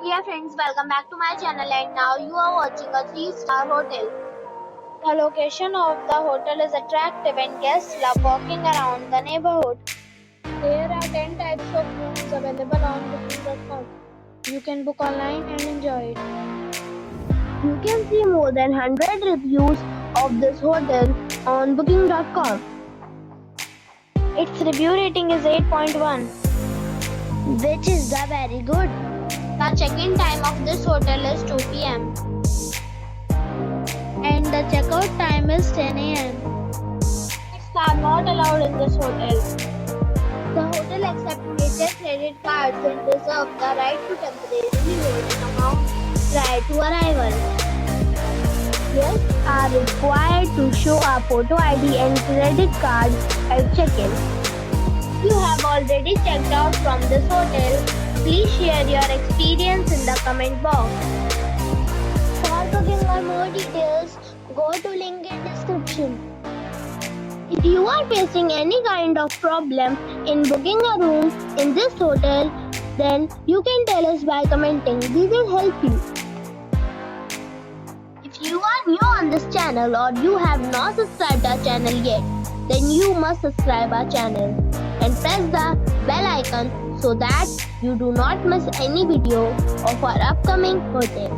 Dear friends, welcome back to my channel and now you are watching a 3-star hotel. The location of the hotel is attractive and guests love walking around the neighborhood. There are 10 types of rooms available on booking.com. You can book online and enjoy it. You can see more than 100 reviews of this hotel on booking.com. Its review rating is 8.1, which is very good. The check-in time of this hotel is 2 p.m. and the check-out time is 10 a.m. Pets are not allowed in this hotel. The hotel accepts major credit cards and reserves the right to temporarily hold an amount prior to arrival. Guests are required to show a photo ID and credit card at check-in. If you have already checked out from this hotel, please share your experience in the comment box. For booking or more details, go to link in description. If you are facing any kind of problem in booking a room in this hotel, then you can tell us by commenting. We will help you. If you are new on this channel or you have not subscribed our channel yet, then you must subscribe our channel and press the bell icon so that you do not miss any video of our upcoming hotel.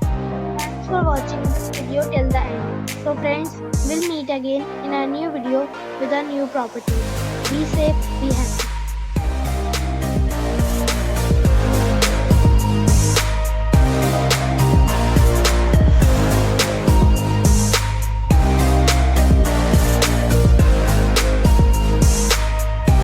Thanks for watching this video till the end. So friends, we'll meet again in a new video with a new property. Be safe, be happy.